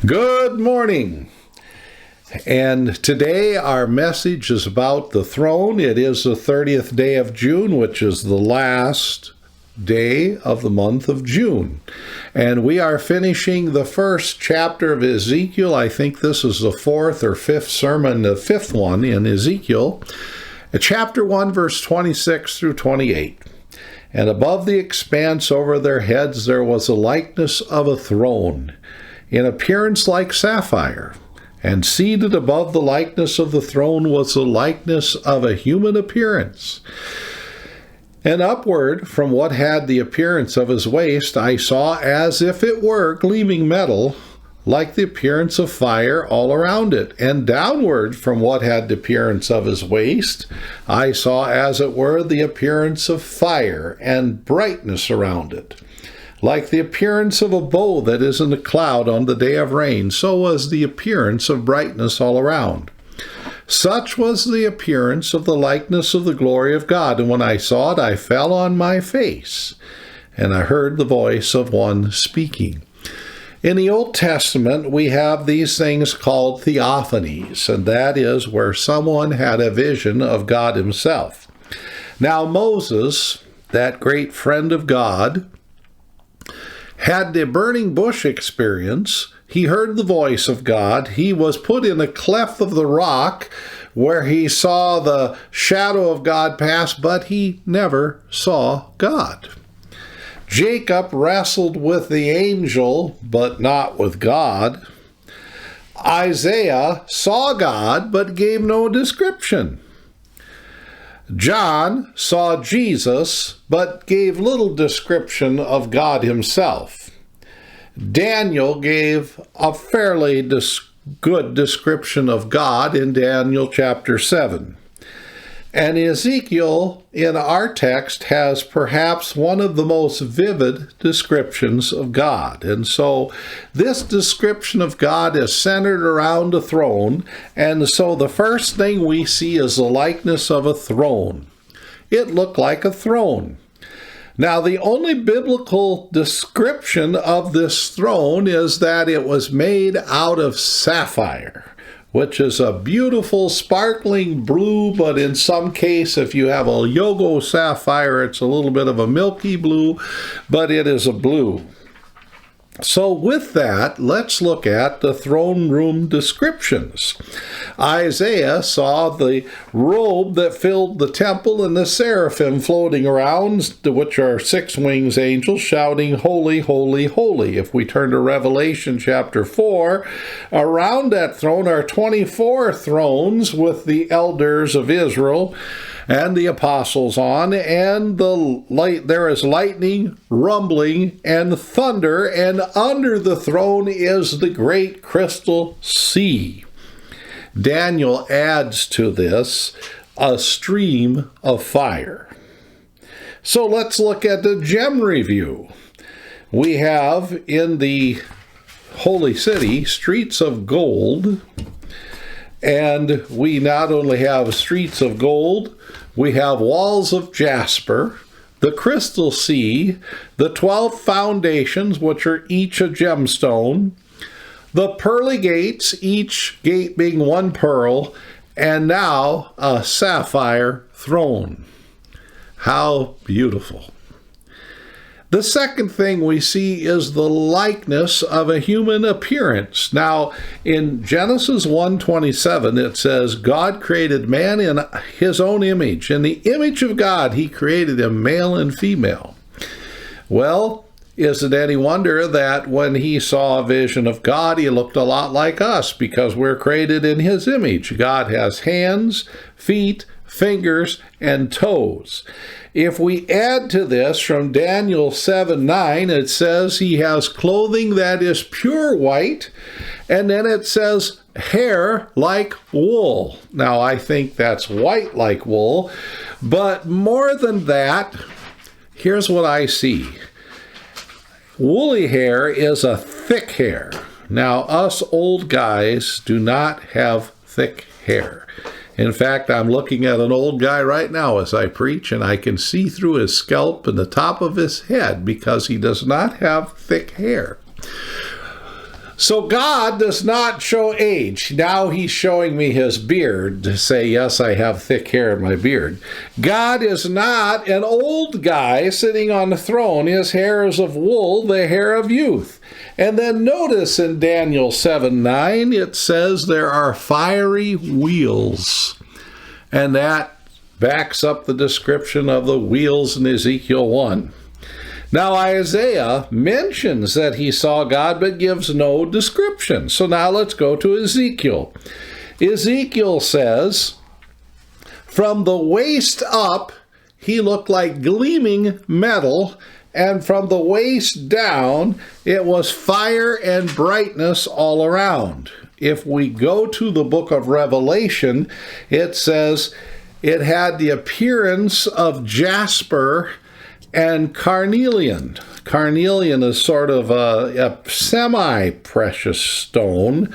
Good morning. And today our message is about the throne. It is the 30th day of June, which is the last day of the month of June. And we are finishing the first chapter of Ezekiel. I think this is the fourth or fifth sermon, the fifth one in Ezekiel. Chapter 1, verse 26 through 28. And above the expanse over their heads there was a likeness of a throne, in appearance like sapphire, and seated above the likeness of the throne was the likeness of a human appearance. And upward from what had the appearance of his waist I saw as if it were gleaming metal, like the appearance of fire all around it. And downward from what had the appearance of his waist I saw as it were the appearance of fire and brightness around it. Like the appearance of a bow that is in a cloud on the day of rain, so was the appearance of brightness all around. Such was the appearance of the likeness of the glory of God. And when I saw it, I fell on my face, and I heard the voice of one speaking. In the Old Testament, we have these things called theophanies, and that is where someone had a vision of God himself. Now Moses, that great friend of God, had the burning bush experience. He heard the voice of God. He was put in a cleft of the rock where he saw the shadow of God pass, but he never saw God. Jacob wrestled with the angel, but not with God. Isaiah saw God, but gave no description. John saw Jesus, but gave little description of God himself. Daniel gave a fairly good description of God in Daniel chapter 7. And Ezekiel, in our text, has perhaps one of the most vivid descriptions of God. And so this description of God is centered around a throne. And so the first thing we see is the likeness of a throne. It looked like a throne. Now, the only biblical description of this throne is that it was made out of sapphire, which is a beautiful sparkling blue, but in some case, if you have a Yogo sapphire, it's a little bit of a milky blue, but it is a blue. So with that, let's look at the throne room descriptions. Isaiah saw the robe that filled the temple and the seraphim floating around, which are six-winged angels, shouting, "Holy, holy, holy." If we turn to Revelation chapter 4, around that throne are 24 thrones with the elders of Israel and the apostles on, and there is lightning, rumbling, and thunder, and under the throne is the great crystal sea. Daniel adds to this a stream of fire. So let's look at the gem review. We have in the holy city streets of gold, and we not only have streets of gold, we have walls of jasper, the crystal sea, the 12 foundations, which are each a gemstone, the pearly gates, each gate being one pearl, and now a sapphire throne. How beautiful. The second thing we see is the likeness of a human appearance. Now, in Genesis 1:27, it says, God created man in his own image. In the image of God, he created him male and female. Well, is it any wonder that when he saw a vision of God, he looked a lot like us, because we're created in his image. God has hands, feet, fingers, and toes. If we add to this from Daniel 7:9, it says he has clothing that is pure white, and then it says hair like wool. Now, I think that's white like wool, but more than that, here's what I see. Woolly hair is a thick hair. Now, us old guys do not have thick hair. In fact, I'm looking at an old guy right now as I preach, and I can see through his scalp and the top of his head because he does not have thick hair. So God does not show age. Now he's showing me his beard to say, yes, I have thick hair in my beard. God is not an old guy sitting on the throne. His hair is of wool, the hair of youth. And then notice in Daniel 7:9, it says there are fiery wheels. And that backs up the description of the wheels in Ezekiel 1. Now Isaiah mentions that he saw God but gives no description. So now let's go to Ezekiel. Ezekiel says, from the waist up he looked like gleaming metal, and from the waist down it was fire and brightness all around. If we go to the book of Revelation, it says it had the appearance of jasper and carnelian. Carnelian is sort of a semi-precious stone.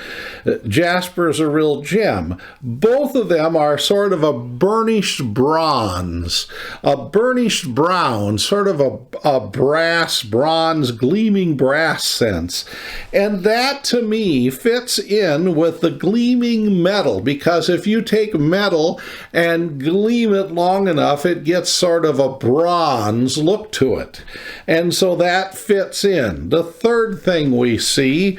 Jasper is a real gem. Both of them are sort of a burnished bronze, a burnished brown, sort of a brass, bronze, gleaming brass sense. And that, to me, fits in with the gleaming metal, because if you take metal and gleam it long enough, it gets sort of a bronze look to it. And so that fits in. The third thing we see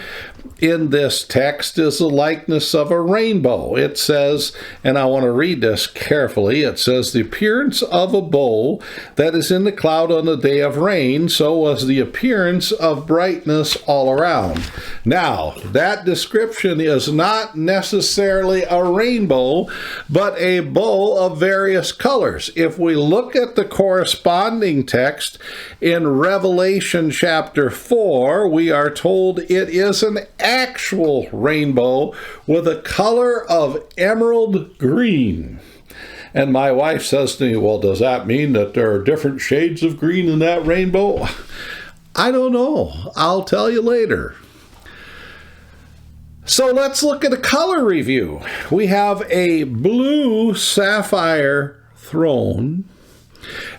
in this text is the likeness of a rainbow. It says, and I want to read this carefully, it says, the appearance of a bow that is in the cloud on the day of rain, so was the appearance of brightness all around. Now, that description is not necessarily a rainbow, but a bow of various colors. If we look at the corresponding text in Revelation chapter 4, we are told it is an actual rainbow with a color of emerald green. And my wife says to me, well, does that mean that there are different shades of green in that rainbow? I don't know. I'll tell you later. So let's look at a color review. We have a blue sapphire throne,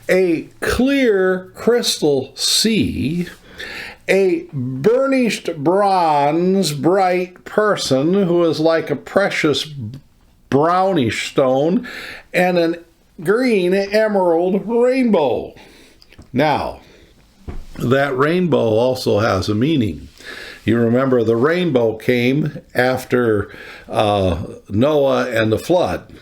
a clear crystal sea, a burnished bronze bright person who is like a precious brownish stone, and a green emerald rainbow. Now, that rainbow also has a meaning. You remember the rainbow came after Noah and the flood.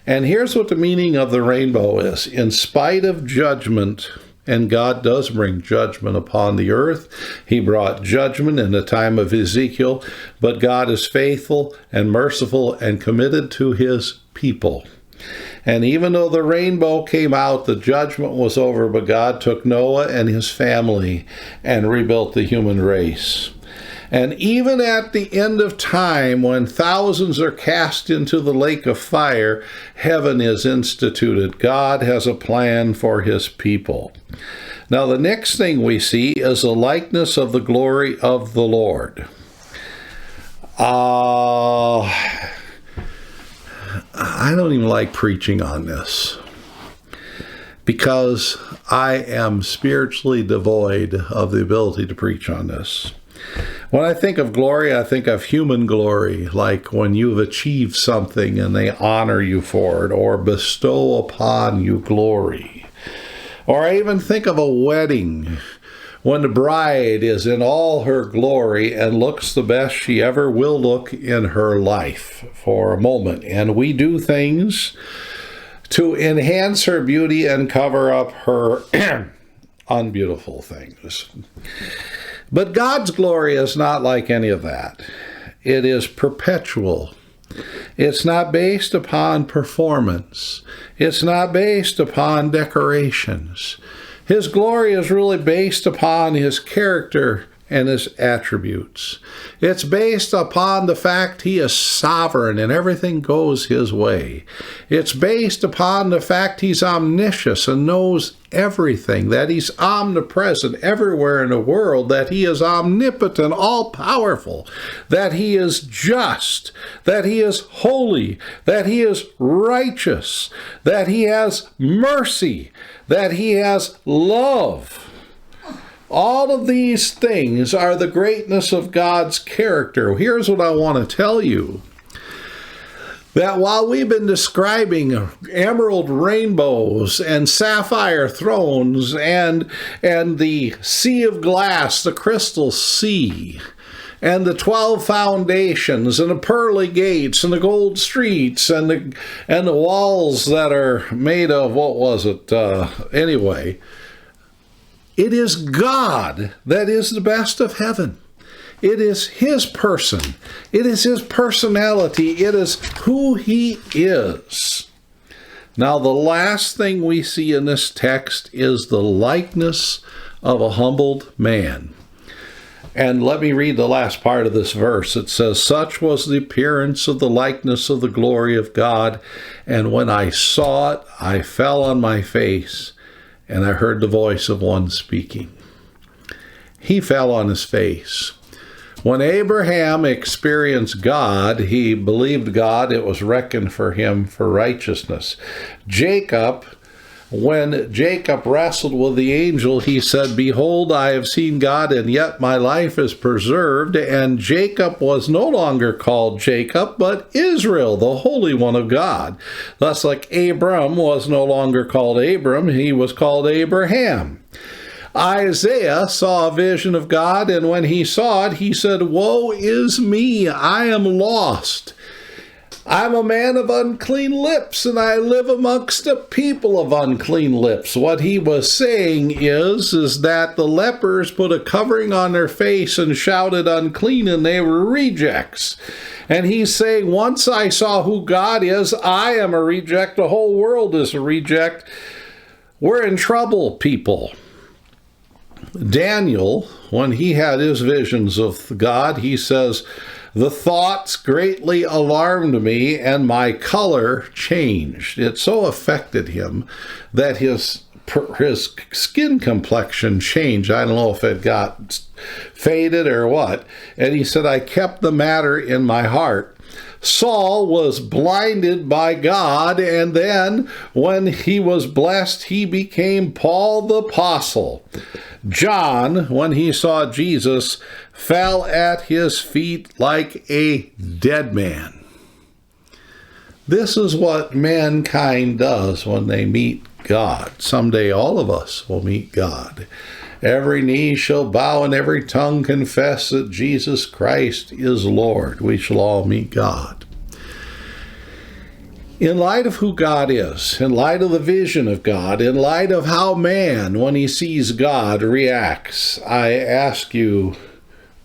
And here's what the meaning of the rainbow is. In spite of judgment, and God does bring judgment upon the earth. He brought judgment in the time of Ezekiel, but God is faithful and merciful and committed to his people. And even though the rainbow came out, the judgment was over, but God took Noah and his family and rebuilt the human race. And even at the end of time, when thousands are cast into the lake of fire, heaven is instituted. God has a plan for his people. Now, the next thing we see is a likeness of the glory of the Lord. I don't even like preaching on this, because I am spiritually devoid of the ability to preach on this. When I think of glory, I think of human glory, like when you've achieved something and they honor you for it, or bestow upon you glory. Or I even think of a wedding, when the bride is in all her glory and looks the best she ever will look in her life for a moment. And we do things to enhance her beauty and cover up her unbeautiful things. But God's glory is not like any of that. It is perpetual. It's not based upon performance. It's not based upon decorations. His glory is really based upon his character and his attributes. It's based upon the fact he is sovereign and everything goes his way. It's based upon the fact he's omniscient and knows everything, that he's omnipresent everywhere in the world, that he is omnipotent, all-powerful, that he is just, that he is holy, that he is righteous, that he has mercy, that he has love. All of these things are the greatness of God's character. Here's what I want to tell you. That while we've been describing emerald rainbows and sapphire thrones and the sea of glass, the crystal sea, and the 12 foundations and the pearly gates and the gold streets and the walls that are made of, what was it? Anyway, it is God that is the best of heaven. It is his person. It is his personality. It is who he is. Now, the last thing we see in this text is the likeness of a humbled man. And let me read the last part of this verse. It says, "Such was the appearance of the likeness of the glory of God, and when I saw it, I fell on my face, and I heard the voice of one speaking." He fell on his face. When Abraham experienced God, he believed God, it was reckoned for him for righteousness. When Jacob wrestled with the angel, he said, "Behold, I have seen God, and yet my life is preserved." And Jacob was no longer called Jacob, but Israel, the Holy One of God. Thus, like Abram was no longer called Abram, he was called Abraham. Isaiah saw a vision of God, and when he saw it, he said, "Woe is me, I am lost. I'm a man of unclean lips, and I live amongst a people of unclean lips." What he was saying is that the lepers put a covering on their face and shouted unclean, and they were rejects. And he's saying, once I saw who God is, I am a reject. The whole world is a reject. We're in trouble, people. Daniel, when he had his visions of God, he says, "The thoughts greatly alarmed me, and my color changed." It so affected him that his skin complexion changed. I don't know if it got faded or what. And he said, "I kept the matter in my heart." Saul was blinded by God, and then when he was blessed, he became Paul the Apostle. John, when he saw Jesus, fell at his feet like a dead man. This is what mankind does when they meet God. Someday all of us will meet God. Every knee shall bow and every tongue confess that Jesus Christ is Lord. We shall all meet God. In light of who God is, in light of the vision of God, in light of how man, when he sees God, reacts, I ask you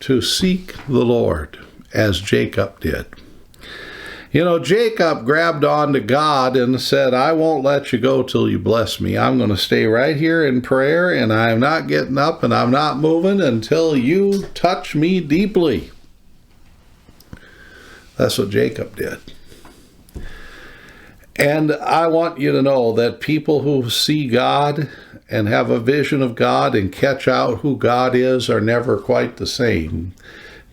to seek the Lord as Jacob did. You know, Jacob grabbed on to God and said, "I won't let you go till you bless me. I'm going to stay right here in prayer, and I'm not getting up and I'm not moving until you touch me deeply." That's what Jacob did. And I want you to know that people who see God and have a vision of God and catch out who God is are never quite the same,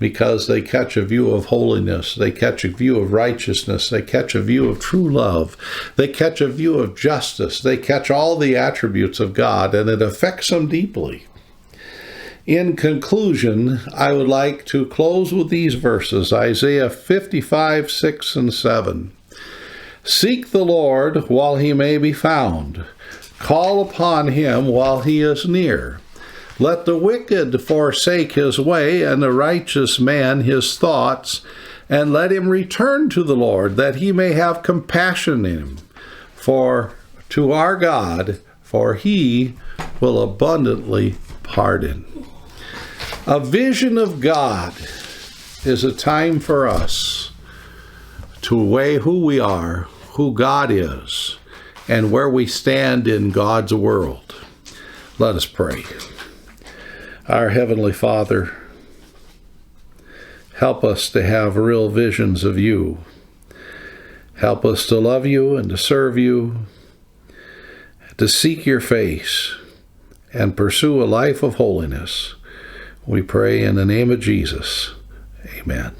because they catch a view of holiness, they catch a view of righteousness, they catch a view of true love, they catch a view of justice, they catch all the attributes of God, and it affects them deeply. In conclusion, I would like to close with these verses, Isaiah 55, 6 and 7. "Seek the Lord while he may be found. Call upon him while he is near. Let the wicked forsake his way, and the righteous man his thoughts, and let him return to the Lord, that he may have compassion in him. For to our God, for he will abundantly pardon." A vision of God is a time for us to weigh who we are, who God is, and where we stand in God's world. Let us pray. Our Heavenly Father, help us to have real visions of you. Help us to love you and to serve you, to seek your face, and pursue a life of holiness. We pray in the name of Jesus. Amen.